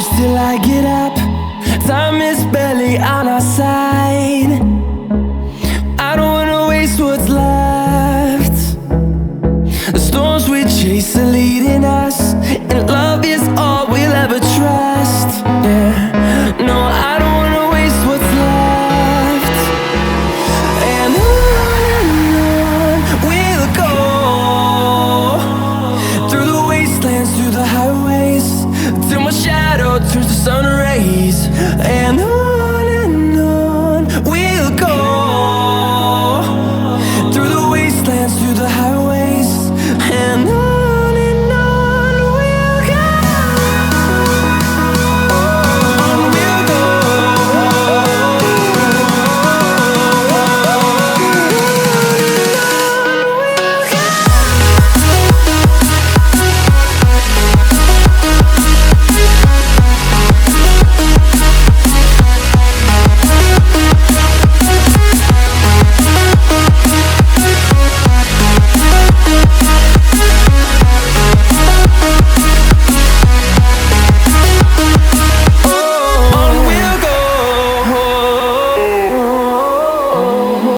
close till I get up. Time is barely on our side. I don't wanna waste what's left. The storms we chase are leading us, and love is all we'll ever trust. Yeah, no, I don't wanna waste what's left. And on we'll go, through the wastelands, through the highways, till my shadow turns to sun rays.